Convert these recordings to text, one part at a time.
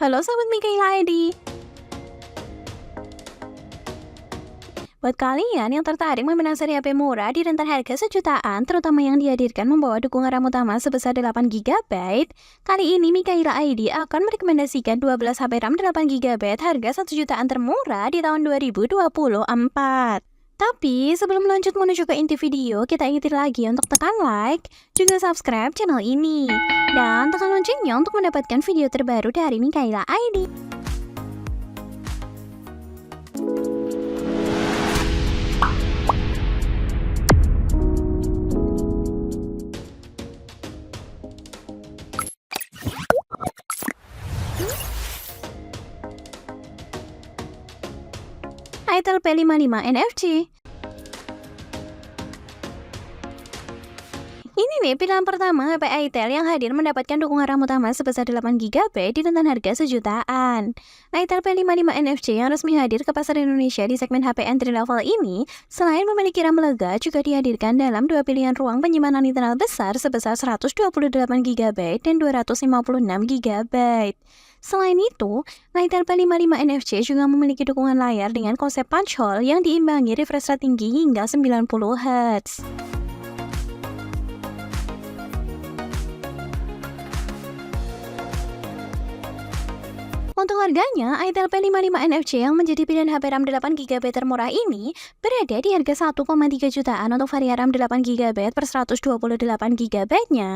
Halo Sobat Mikaela ID. Buat kalian yang tertarik meminang seri HP murah di rentang harga sejutaan, terutama yang dihadirkan membawa dukungan RAM utama sebesar 8GB, kali ini Mikaela ID akan merekomendasikan 12 HP RAM 8GB harga 1 jutaan termurah di tahun 2024. Tapi sebelum lanjut menuju ke inti video, kita ingetin lagi untuk tekan like, juga subscribe channel ini, dan tekan loncengnya untuk mendapatkan video terbaru dari Mikaela ID. Itel P55 NFC. Ini nih pilihan pertama HP Itel yang hadir mendapatkan dukungan RAM utama sebesar 8GB di rentang harga sejutaan. Itel P55 NFC yang resmi hadir ke pasar Indonesia di segmen HP entry level ini, selain memiliki RAM lega, juga dihadirkan dalam dua pilihan ruang penyimpanan internal besar sebesar 128GB dan 256GB. Selain itu, Itel P55 NFC juga memiliki dukungan layar dengan konsep punch hole yang diimbangi refresh rate tinggi hingga 90Hz. Untuk harganya, Itel P55 NFC yang menjadi pilihan HP RAM 8GB termurah ini berada di harga 1,3 jutaan untuk varian RAM 8GB per 128GB-nya.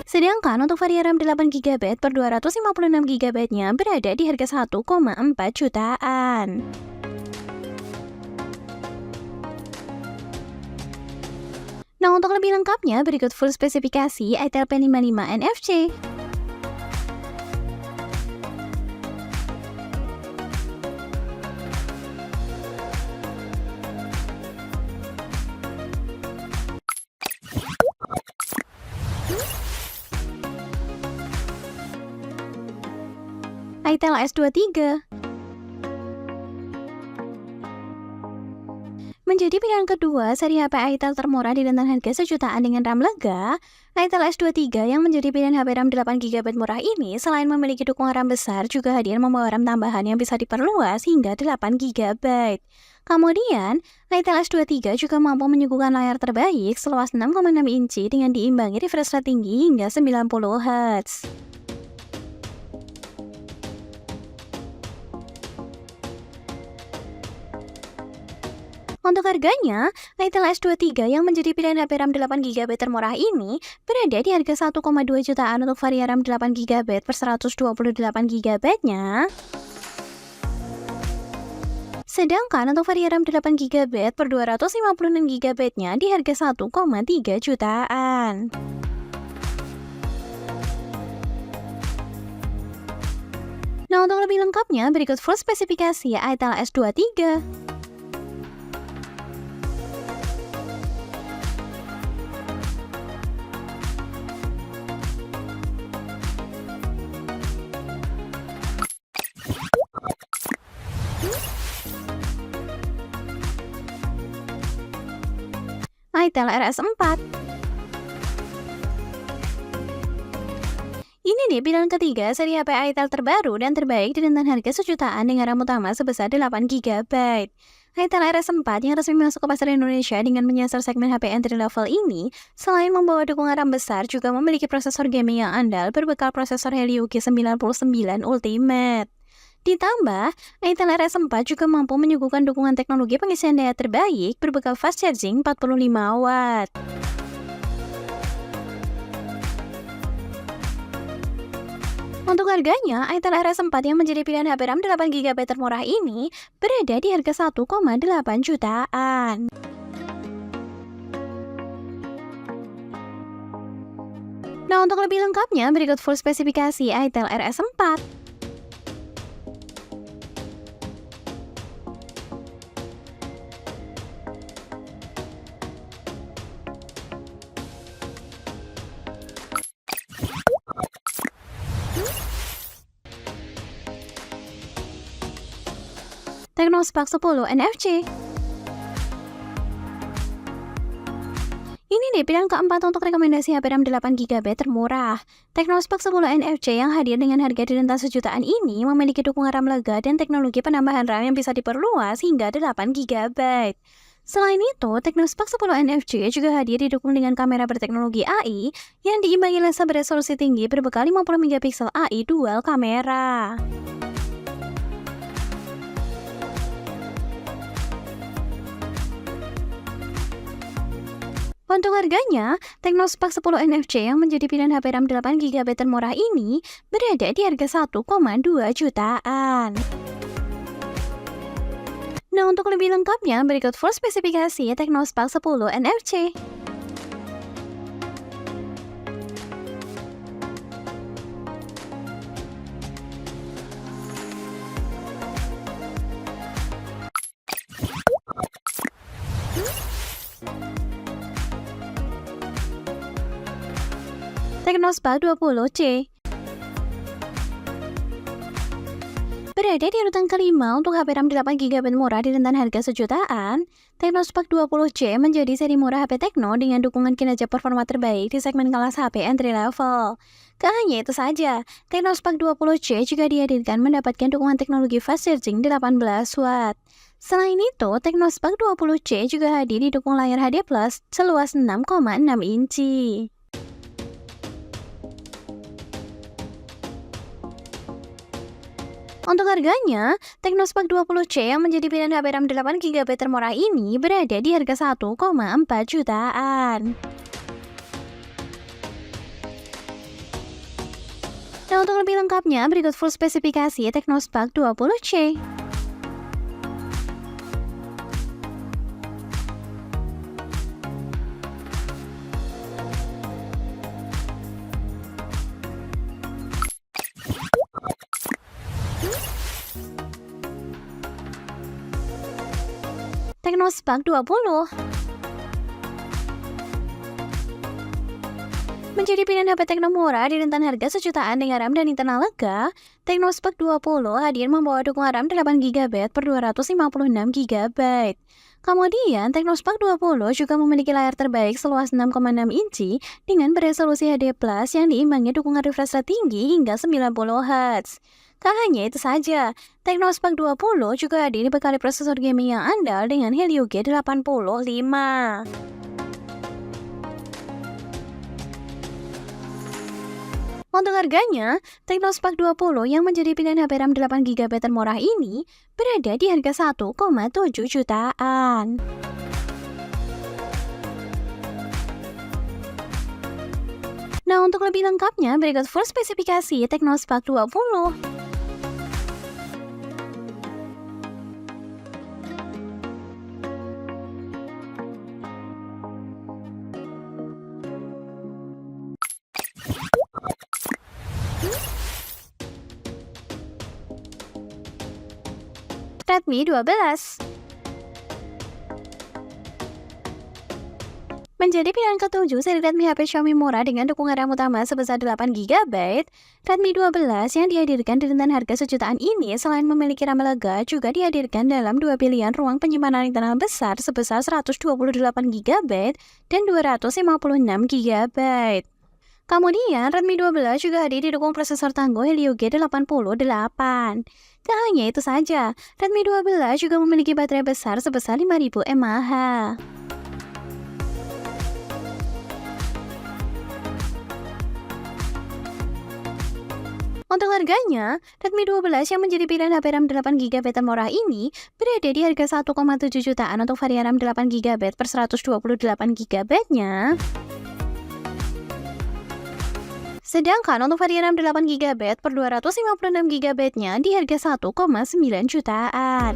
Sedangkan untuk varian RAM 8GB per 256GB-nya berada di harga 1,4 jutaan. Nah, untuk lebih lengkapnya berikut full spesifikasi Itel P55 NFC. Itel S23 menjadi pilihan kedua seri HP Itel termurah di rentang harga sejutaan dengan RAM lega. Itel S23 yang menjadi pilihan HP RAM 8GB murah ini selain memiliki dukungan RAM besar, juga hadir membawa RAM tambahan yang bisa diperluas hingga 8GB. Kemudian, Itel S23 juga mampu menyuguhkan layar terbaik seluas 6,6 inci dengan diimbangi refresh rate tinggi hingga 90Hz. Untuk harganya, Itel S23 yang menjadi pilihan HP RAM 8GB termurah ini berada di harga 1,2 jutaan untuk varian RAM 8GB per 128GB-nya. Sedangkan untuk varian RAM 8GB per 256GB-nya di harga 1,3 jutaan. Nah, untuk lebih lengkapnya berikut full spesifikasi Itel S23. Itel RS4. Ini nih pilihan ketiga seri HP Itel terbaru dan terbaik di rentang harga sejutaan dengan RAM utama sebesar 8GB. Itel RS4 yang resmi masuk ke pasar Indonesia dengan menyasar segmen HP entry level ini, selain membawa dukungan RAM besar, juga memiliki prosesor gaming yang andal berbekal prosesor Helio G99 Ultimate. Ditambah, Itel RS4 juga mampu menyuguhkan dukungan teknologi pengisian daya terbaik berbekal fast charging 45W. Untuk harganya, Itel RS4 yang menjadi pilihan HP RAM 8GB termurah ini berada di harga 1,8 jutaan. Nah, untuk lebih lengkapnya berikut full spesifikasi Itel RS4. Technospark 10 NFC. Ini Menjadi pilihan keempat untuk rekomendasi HP RAM 8GB termurah. Technospark 10 NFC yang hadir dengan harga di rentang sejutaan ini memiliki dukungan RAM lega dan teknologi penambahan RAM yang bisa diperluas hingga 8GB. Selain itu, Technospark 10 NFC juga hadir didukung dengan kamera berteknologi AI yang diimbangi lensa beresolusi tinggi berbekal 50MP AI dual kamera. Untuk harganya, Technospark 10 NFC yang menjadi pilihan HP RAM 8GB termurah ini berada di harga 1,2 jutaan. Nah, untuk lebih lengkapnya, berikut full spesifikasi Technospark 10 NFC. Technospark 20C berada di urutan kelima untuk HP RAM 8GB murah di rentan harga sejutaan. Technospark 20C menjadi seri murah HP Tecno dengan dukungan kinerja performa terbaik di segmen kelas HP entry level. Gak hanya itu saja, Technospark 20C juga dihadirkan mendapatkan dukungan teknologi fast charging 18 Watt. Selain itu, Technospark 20C juga hadir didukung layar HD Plus seluas 6,6 inci. Untuk harganya, Technospark 20C yang menjadi pilihan HP RAM 8GB termurah ini berada di harga 1,4 jutaan. Nah, untuk lebih lengkapnya, berikut full spesifikasi Technospark 20C. Technospark 20 menjadi pilihan HP Tecno murah di rentan harga sejutaan dengan RAM dan internal lega. Technospark 20 hadir membawa dukungan RAM 8GB per 256GB. Kemudian, Technospark 20 juga memiliki layar terbaik seluas 6,6 inci dengan beresolusi HD Plus yang diimbangi dukungan refresh rate tinggi hingga 90Hz. Tak hanya itu saja, Technospark 20 juga hadir dibekali prosesor gaming yang andal dengan Helio G85. Untuk harganya, Technospark 20 yang menjadi pilihan HP RAM 8GB termurah ini berada di harga 1,7 jutaan. Nah, untuk lebih lengkapnya, berikut full spesifikasi Technospark 20. Redmi 12 menjadi pilihan ketujuh seri Redmi HP Xiaomi murah dengan dukungan RAM utama sebesar 8GB. Redmi 12 yang dihadirkan di rentan harga sejutaan ini selain memiliki RAM lega juga dihadirkan dalam dua pilihan ruang penyimpanan internal besar sebesar 128GB dan 256GB. Kemudian, Redmi 12 juga hadir didukung prosesor tangguh Helio G88. Tak hanya itu saja, Redmi 12 juga memiliki baterai besar sebesar 5000 mAh. Untuk harganya, Redmi 12 yang menjadi pilihan HP RAM 8GB termurah ini berada di harga 1,7 jutaan untuk varian RAM 8GB per 128GB-nya. Sedangkan untuk varian RAM 8GB per 256GB-nya di harga 1,9 jutaan.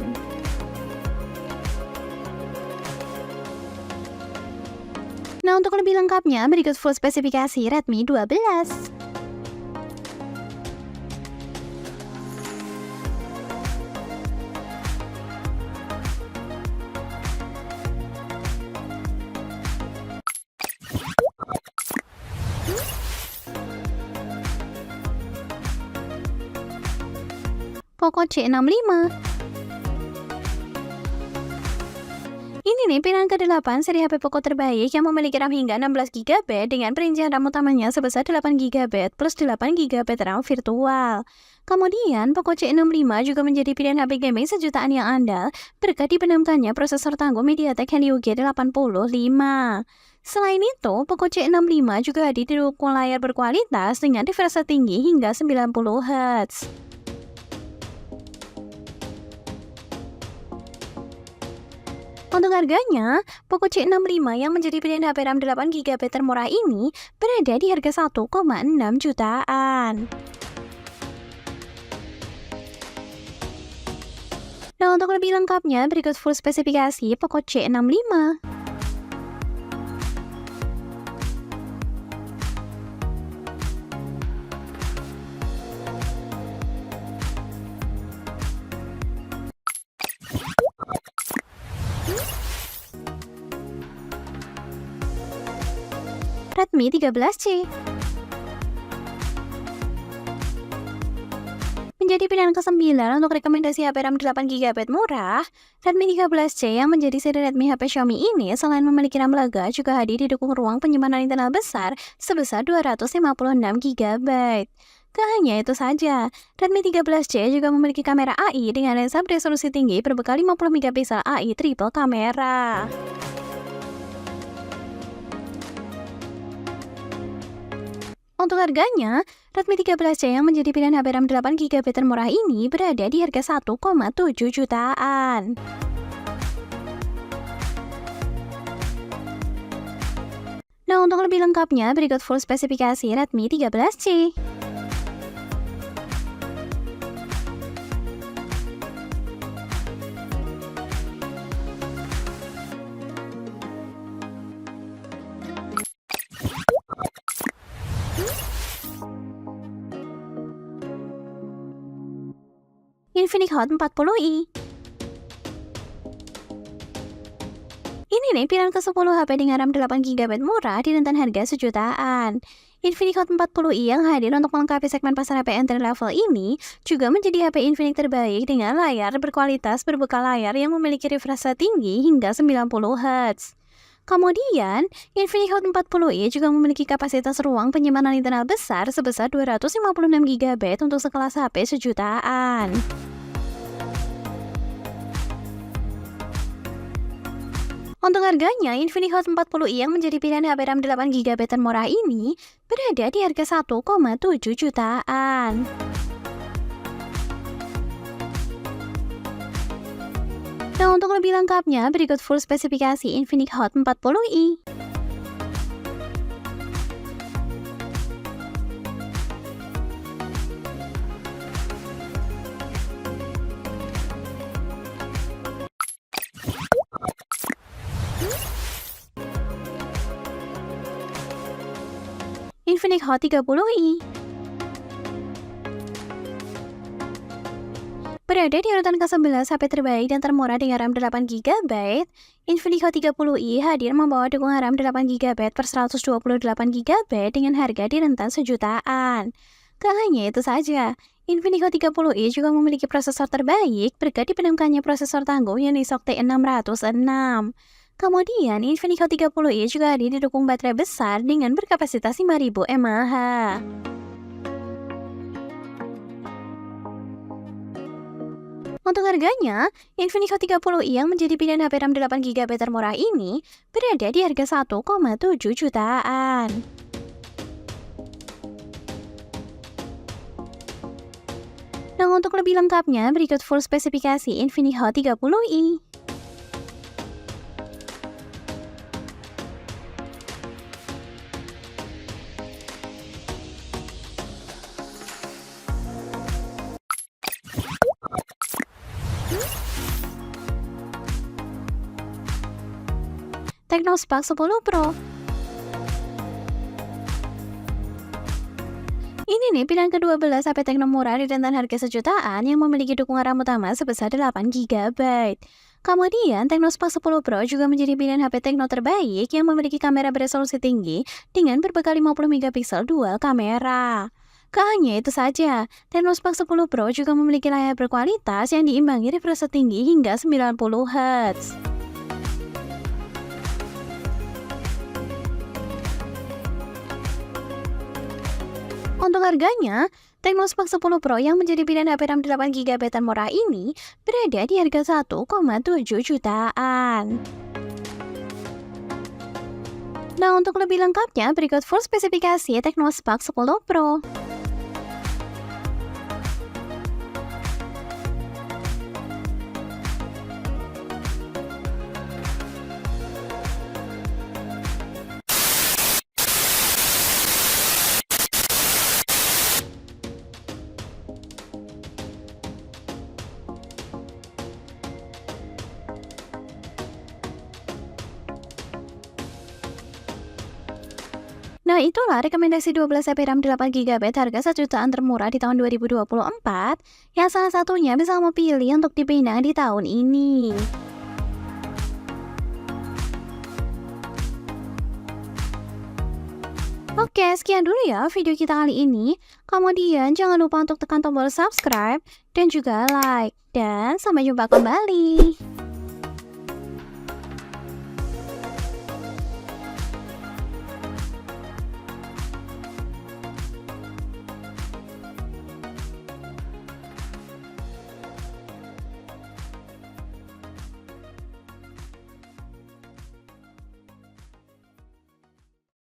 Nah, untuk lebih lengkapnya, berikut full spesifikasi Redmi 12. Poco C65. Ini nih pilihan ke-8 seri HP Poco terbaik yang memiliki RAM hingga 16 GB dengan perincian RAM utamanya sebesar 8 GB plus 8 GB RAM virtual. Kemudian, Poco C65 juga menjadi pilihan HP gaming sejutaan yang andal berkat dibenamkannya prosesor tangguh MediaTek Helio G85. Selain itu, Poco C65 juga hadir didukung layar berkualitas dengan refresh rate tinggi hingga 90 Hz. Untuk harganya, Poco C65 yang menjadi pilihan HP RAM 8 GB termurah ini berada di harga 1,6 jutaan. Nah, untuk lebih lengkapnya, berikut full spesifikasi Poco C65. Redmi 13C menjadi pilihan ke-9 untuk rekomendasi HP RAM 8 GB murah. Redmi 13C yang menjadi seri Redmi HP Xiaomi ini selain memiliki RAM lega juga hadir didukung ruang penyimpanan internal besar sebesar 256 GB. Tak hanya itu saja, Redmi 13C juga memiliki kamera AI dengan lensa beresolusi tinggi berbekal 50 megapiksel AI triple kamera. Untuk harganya, Redmi 13C yang menjadi pilihan HP RAM 8 GB termurah ini berada di harga 1,7 jutaan. Nah, untuk lebih lengkapnya, berikut full spesifikasi Redmi 13C. Infinix Hot 40i. Ini nih pilihan ke-10 HP dengan RAM 8 GB murah di rentan harga sejutaan. Infinix Hot 40i yang hadir untuk melengkapi segmen pasar HP entry level ini juga menjadi HP Infinix terbaik dengan layar berkualitas berbekal layar yang memiliki refresh rate tinggi hingga 90 Hz. Kemudian, Infinix Hot 40i juga memiliki kapasitas ruang penyimpanan internal besar sebesar 256 GB untuk sekelas HP sejutaan. Untuk harganya, Infinix Hot 40i yang menjadi pilihan HP RAM 8 GB termurah ini berada di harga 1,7 jutaan. Nah, untuk lebih lengkapnya, berikut full spesifikasi Infinix Hot 40i. Infinix Hot 30i berada di urutan ke-11 HP terbaik dan termurah dengan RAM 8 GB. Infinix Hot 30i hadir membawa dukungan RAM 8 GB per 128 GB dengan harga di rentan sejutaan. Tak hanya itu saja, Infinix Hot 30i juga memiliki prosesor terbaik berkat dibenamkannya prosesor tangguh Unisoc T606. Kemudian, Infinix Hot 30i juga hadir didukung baterai besar dengan berkapasitas 5000 mAh. Untuk harganya, Infinix Hot 30i yang menjadi pilihan HP RAM 8 GB termurah ini berada di harga 1,7 jutaan. Nah, untuk lebih lengkapnya, berikut full spesifikasi Infinix Hot 30i. Tecno Spark 10 Pro. Ini nih pilihan ke-12 HP Tecno murah di rentan harga sejutaan yang memiliki dukungan RAM utama sebesar 8 GB. Kemudian, Tecno Spark 10 Pro juga menjadi pilihan HP Tecno terbaik yang memiliki kamera beresolusi tinggi dengan berbekal 50 megapiksel dual kamera. Tak hanya itu saja, Tecno Spark 10 Pro juga memiliki layar berkualitas yang diimbangi refresh rate tinggi hingga 90 Hz. Untuk harganya, Tecno Spark 10 Pro yang menjadi pilihan HP RAM 8GB termurah ini berada di harga 1,7 jutaan. Nah, untuk lebih lengkapnya, berikut full spesifikasi Tecno Spark 10 Pro. Nah, itulah rekomendasi 12 HP RAM 8GB harga 1 jutaan termurah di tahun 2024 yang salah satunya bisa kamu pilih untuk dipinang di tahun ini. Oke, sekian dulu ya video kita kali ini. Kemudian jangan lupa untuk tekan tombol subscribe dan juga like. Dan sampai jumpa kembali.